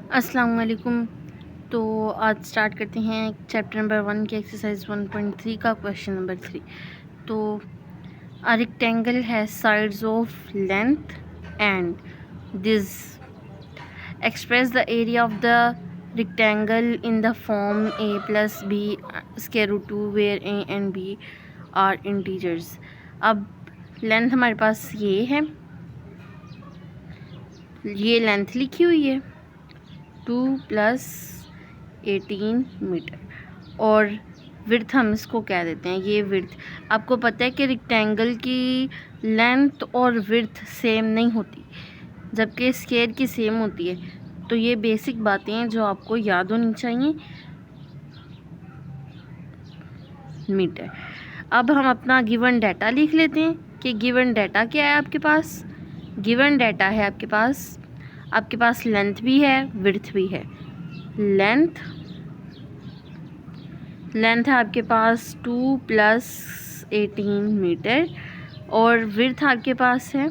अस्सलाम वालेकुम। तो आज स्टार्ट करते हैं चैप्टर नंबर 1 की एक्सरसाइज 1.3 का क्वेश्चन नंबर 3। तो a rectangle has sides of length and this express the area of the rectangle in the form a plus B square root 2 where a and b are integers. अब length हमारे पास ये है, ये length लिखी हुई है 2 प्लस 18 मीटर, और विड्थ हम इसको कह देते हैं, ये विड्थ। आपको पता है कि रेक्टेंगल की लेंथ और विड्थ सेम नहीं होती, जबकि स्क्वायर की सेम होती है। तो ये बेसिक बातें हैं जो आपको याद होनी चाहिए। मीटर। अब हम अपना गिवन डाटा लिख लेते हैं कि गिवन डाटा क्या है आपके पास। गिवन डाटा है आपके पास लेंथ भी है, विड्थ भी है। लेंथ है आपके पास 2 प्लस 18 मीटर, और विड्थ आपके पास है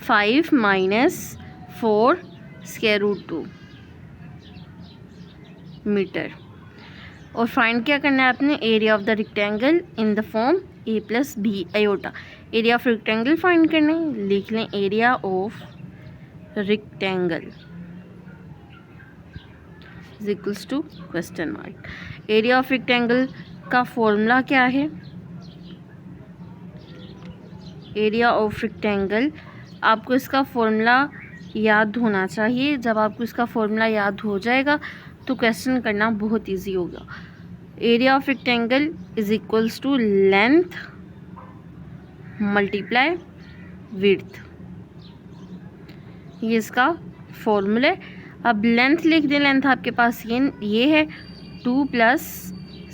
5 माइनस 4 स्क्वायर रूट 2 मीटर। और फाइंड क्या करना है आपने, area of the rectangle in the form a plus B iota. Area of rectangle find करना है, लिख लें area of rectangle is equals to question mark. Area of rectangle का फॉर्मूला क्या है, एरिया ऑफ रेक्टेंगल, आपको इसका फॉर्मूला याद होना चाहिए। जब आपको इसका फॉर्मूला याद हो जाएगा तो क्वेश्चन करना बहुत इजी होगा। Area of rectangle is equals to length multiply width, ये इसका फॉर्मूला है। अब लेंथ लिख दें, लेंथ आपके पास ये है 2 प्लस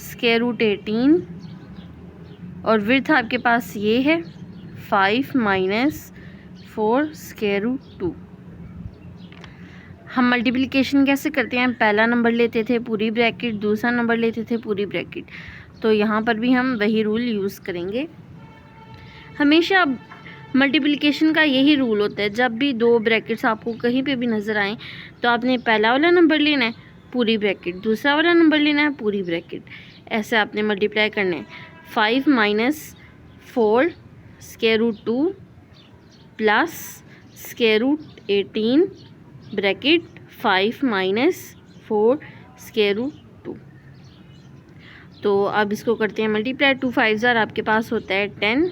स्क्वायर रूट 18, और विड्थ आपके पास ये है 5 माइनस 4 स्क्वायर रूट 2। हम मल्टीप्लिकेशन कैसे करते हैं, पहला नंबर लेते थे पूरी ब्रैकेट, दूसरा नंबर लेते थे पूरी ब्रैकेट। तो यहाँ पर भी हम वही रूल यूज़ करेंगे। हमेशा मल्टीप्लिकेशन का यही रूल होता है, जब भी दो ब्रैकेट्स आपको कहीं पे भी नज़र आएँ तो आपने पहला वाला नंबर लेना है पूरी ब्रैकेट, दूसरा वाला नंबर लेना है पूरी ब्रैकेट, ऐसे आपने मल्टीप्लाई करना है। 5 minus 4 square root 2 plus square root 18 bracket 5 minus 4 square root 2। तो अब इसको करते हैं मल्टीप्लाई। 2 5 ज़ार आपके पास होता है 10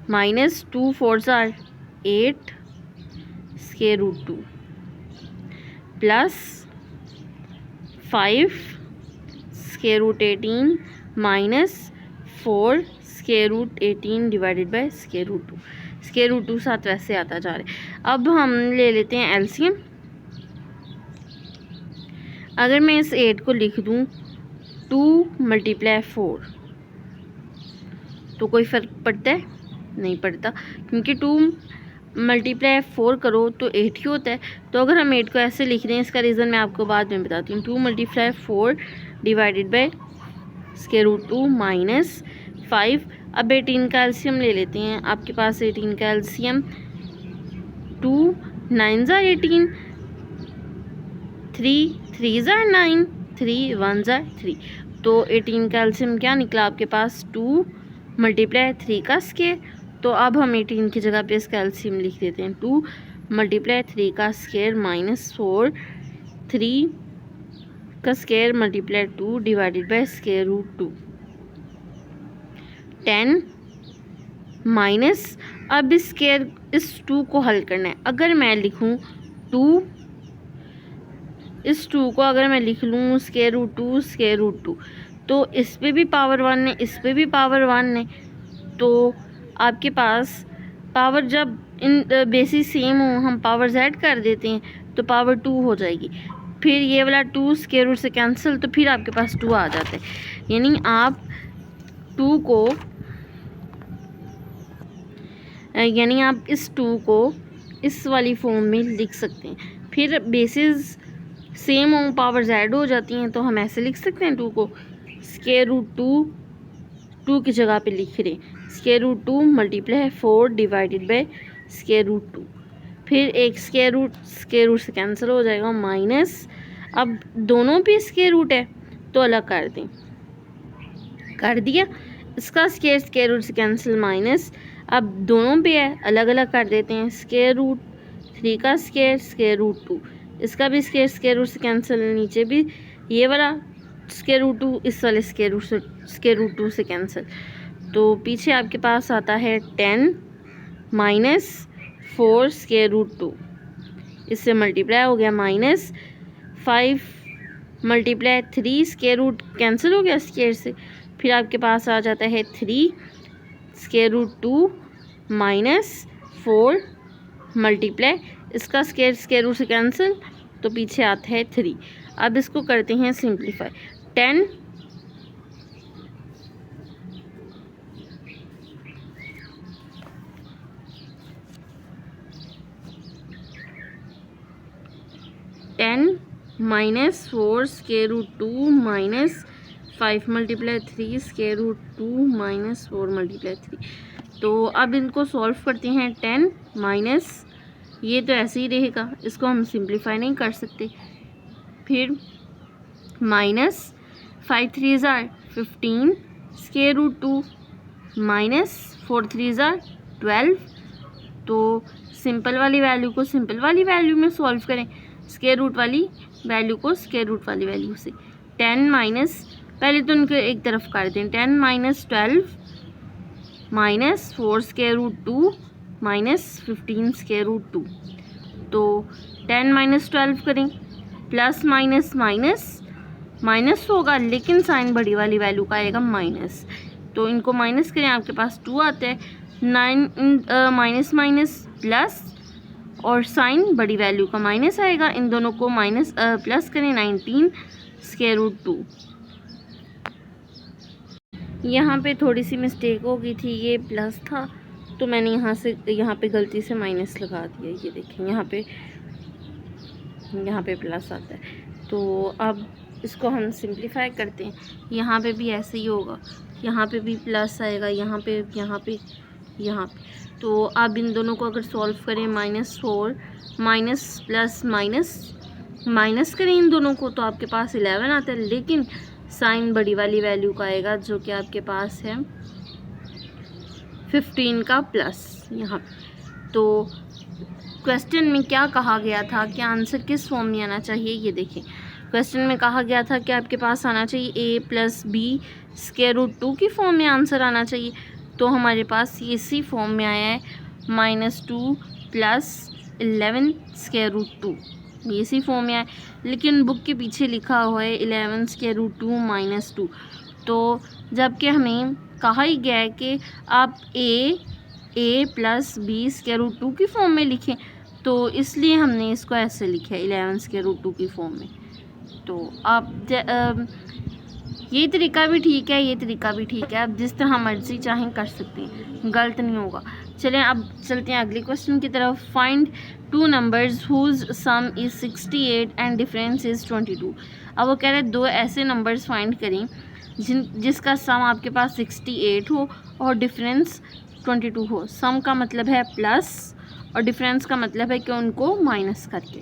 माइनस 2 4 ज़ार 8 square root 2 plus 5 square root 18 minus 4 square root 18 divided by square root 2। Square root 2 साथ वैसे आता जा रहा है। अब हम ले लेते हैं एलसीएम। अगर मैं इस 8 को लिख दूं 2 मल्टीप्लाई 4, तो कोई फ़र्क पड़ता है? नहीं पड़ता, क्योंकि 2 मल्टीप्लाई 4 करो तो 8 ही होता है। तो अगर हम 8 को ऐसे लिख रहे हैं, इसका रीज़न मैं आपको बाद में बताती हूँ। 2 multiply 4 divided by square root 2 minus 5। अब 18 का एलसीएम ले लेते हैं। आपके पास 18 का एलसीएम 2 9 ज़ार 18, 3 3 ज़ार 9, 3 1 ज़ार 3। तो 18 का एलसीएम क्या निकला आपके पास, 2 मल्टीप्लाई 3 का स्क्वायर। तो अब हम 18 की जगह पे इसका एलसीएम लिख देते हैं 2 मल्टीप्लाई 3 का स्क्वायर माइनस 4 3 का square multiply 2 divided by square root 2 10 minus. अब इस 2 को हल करना है। अगर मैं लिखूं 2, इस 2 को अगर मैं लिख लूँ स्क्वायर रूट 2, तो इस पे भी पावर 1 है, इस पे भी पावर 1 है। तो आपके पास पावर जब इन बेसिस सेम हो, हम पावर ऐड कर देते हैं तो पावर 2 हो जाएगी। फिर ये वाला 2 स्क्वायर रूट से कैंसिल, तो फिर आपके पास 2 आ जाता है। यानी आप 2 को इस 2 को इस वाली फॉर्म में लिख सकते हैं। फिर बेसिस सेम हो, पावर ऐड हो जाती हैं, तो हम ऐसे लिख सकते हैं 2 को स्क्वायर रूट 2 की जगह पे लिख रहे हैं square root 2 multiply 4 divided by square root 2, फिर एक स्क्वायर रूट से कैंसिल हो जाएगा, माइनस, अब दोनों पे स्क्वायर रूट है तो अलग कर दें, कर दिया, इसका स्क्वायर रूट से कैंसिल, माइनस, अब दोनों पे है अलग अलग कर देते हैं, स्क्वायर रूट 3 का स्क्वायर रूट 2, इसका भी स्क्वायर रूट से कैंसिल, नीचे भी ये वाला स्क्वायर रूट 2 इस वाले स्क्वायर रूट 2 से कैंसिल, तो पीछे आपके पास आता है 10 माइनस 4 स्क्वायर रूट 2, इससे मल्टीप्लाई हो गया, minus 5 multiply 3 square root cancel हो गया स्क्वायर से, फिर आपके पास आ जाता है 3 स्क्वायर रूट 2 माइनस 4 मल्टीप्लाई, इसका स्क्वायर रूट से कैंसिल, तो पीछे आता है 3। अब इसको करते हैं simplify, 10 minus 4 square root 2 minus 5 multiply 3 square root 2 minus 4 multiply 3। तो अब इनको सॉल्व करते हैं, 10 माइनस, ये तो ऐसे ही रहेगा, इसको हम सिंप्लीफाई नहीं कर सकते, फिर माइनस 5 3 ज़ार 15 स्क्वायर रूट 2 माइनस 4 3 ज़ार 12, तो सिंपल वाली वैल्यू को सिंपल वाली वैल्यू में सॉल्व करें, स्क्वायर रूट वाली वैल्यू को स्क्वायर रूट वाली वैल्यू से, 10 माइनस, पहले तो उनको एक तरफ कर दें, 10 minus 12 minus 4 square root 2 minus 15 square root 2, तो 10 माइनस 12 करें, प्लस माइनस माइनस माइनस होगा, लेकिन साइन बड़ी वाली वैल्यू का आएगा माइनस, तो इनको माइनस करें, आपके पास 2 आता है, 9 माइनस माइनस प्लस, और साइन बड़ी वैल्यू का माइनस आएगा, इन दोनों को माइनस प्लस करें, 19 स्क्वायर रूट 2। यहाँ पे थोड़ी सी मिस्टेक हो गई थी, ये प्लस था तो मैंने यहाँ पे गलती से माइनस लगा दिया, ये देखें यहाँ पे प्लस आता है, तो अब इसको हम सिंप्लीफाई करते हैं, यहाँ पे भी ऐसे ही होगा, यहाँ पे भी प्लस आएगा, यहाँ पे, तो अब इन दोनों को अगर सॉल्व करें, -4 माइनस प्लस माइनस करें इन दोनों को, तो आपके पास 11 आता है, लेकिन साइन बड़ी वाली वैल्यू का आएगा जो कि आपके पास है 15 का प्लस यहाँ। तो क्वेश्चन में क्या कहा गया था कि आंसर किस फॉर्म में आना चाहिए, ये देखें, क्वेश्चन में कहा गया था कि आपके पास आना चाहिए a plus B square root 2 की फॉर्म में आंसर आना चाहिए, तो हमारे पास ये इसी फॉर्म में आया है, -2 प्लस 11 स्क्वायर रूट 2, ये इसी फॉर्म में आया, लेकिन बुक के पीछे लिखा हुआ है 11 स्क्वायर रूट 2 माइनस 2, तो जबकि हमें कहा ही गया है कि आप a plus B square root 2 की फॉर्म में लिखें, तो इसलिए हमने इसको ऐसे लिखा है 11 स्क्वायर रूट 2 की फॉर्म में। तो आप ये तरीका भी ठीक है, ये तरीका भी ठीक है, आप जिस तरह मर्जी चाहें कर सकते हैं, गलत नहीं होगा। चलें अब चलते हैं अगले क्वेश्चन की तरफ। Find 2 numbers whose sum is 68 and difference is 22। अब वो कह रहे हैं 2 ऐसे नंबर्स फाइंड करें जिसका सम आपके पास 68 हो और डिफरेंस 22 हो। सम का मतलब है प्लस और डिफरेंस का मतलब है कि उनको माइनस करके।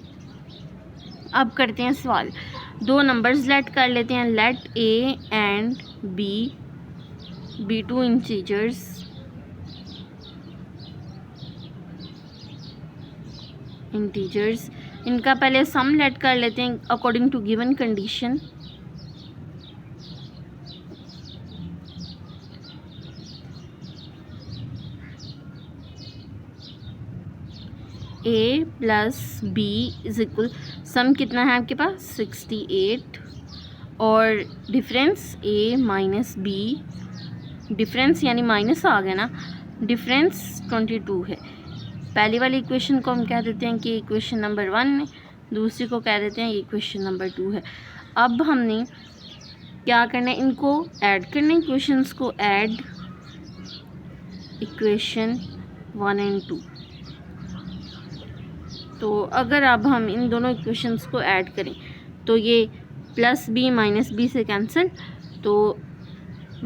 अब करते हैं सवाल, 2 नंबर्स लेट कर लेते हैं, let a and b be 2 integers, इनका पहले सम लेट कर लेते हैं according to given condition. a plus b is equal, sum कितना है आपके पास 68 और difference a minus b, difference यानी माइनस आ गया ना, डिफरेंस 22 है। पहली वाली इक्वेशन को हम कह देते हैं कि इक्वेशन नंबर 1 है, दूसरी को कह देते हैं ये इक्वेशन नंबर 2 है। अब हमने क्या करना है, इनको ऐड करना है, इक्वेशंस को ऐड, इक्वेशन 1 एंड 2। तो अगर अब हम इन दोनों इक्वेशंस को ऐड करें तो ये प्लस बी माइनस बी से कैंसिल, तो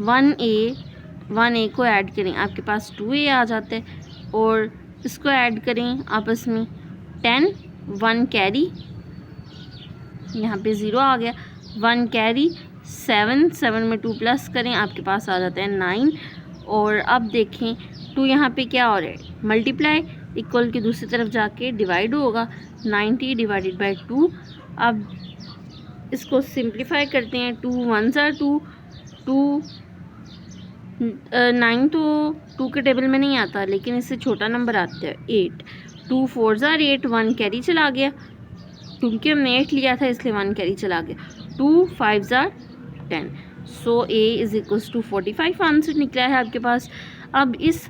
1a को ऐड करें, आपके पास 2a आ जाता है, और इसको ऐड करें आपस में 10, 1 कैरी, यहाँ पे 0 आ गया, 1 कैरी, 7, 7 में 2 प्लस करें, आपके पास आ जाता है 9। और अब देखें 2 यहाँ पे क्या हो रहा है, मल्टीप्लाई, इक्वल के दूसरी तरफ जाके डिवाइड होगा, 90 डिवाइडेड बाई 2। अब इसको सिंप्लीफाई करते हैं, 2 1s are 2, 9 तो 2 के टेबल में नहीं आता, लेकिन इससे छोटा नंबर आता है 8, 2 4s are 8, 1 कैरी चला गया, क्योंकि हमने 8 लिया था इसलिए 1 कैरी चला गया, 2 5s are 10। So A is equals to 45 answer निकला है आपके पास। अब इस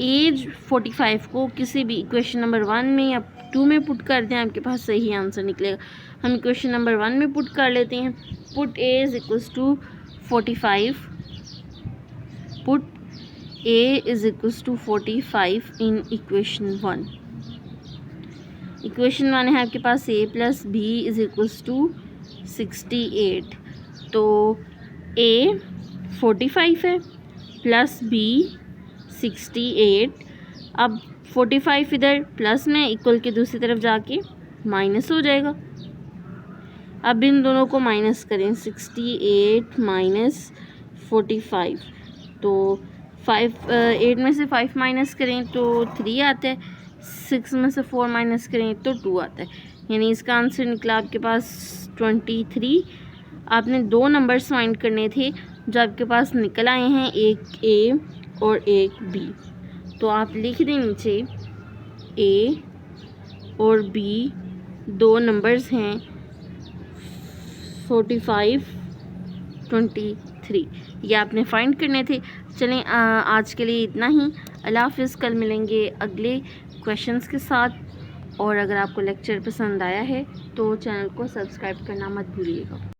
एज 45 को किसी भी इक्वेशन नंबर 1 में या 2 में पुट कर दें, आपके पास सही आंसर निकलेगा। हम इक्वेशन नंबर 1 में पुट कर लेते हैं, put A is equals to 45, put A is equals to 45 in equation 1। Equation 1 है आपके पास A plus B is equals to 68। तो A 45 है प्लस B 68। अब 45 इधर प्लस में, इक्वल के दूसरी तरफ जाके माइनस हो जाएगा। अब इन दोनों को माइनस करें, 68 माइनस 45, तो 8 में से 5 माइनस करें तो 3 आता है, 6 में से 4 माइनस करें तो 2 आता है, यानी इसका आंसर निकला आपके पास 23। आपने 2 नंबर्स फाइंड करने थे जो आपके पास निकल आए हैं, एक A और एक B। तो आप लिख दें नीचे A और B 2 नंबर्स हैं 45, 23, ये आपने फाइंड करने थे। चलें आज के लिए इतना ही। अल्लाह हाफ़िज़। कल मिलेंगे अगले क्वेश्चंस के साथ। और अगर आपको लेक्चर पसंद आया है तो चैनल को सब्सक्राइब करना मत भूलिएगा।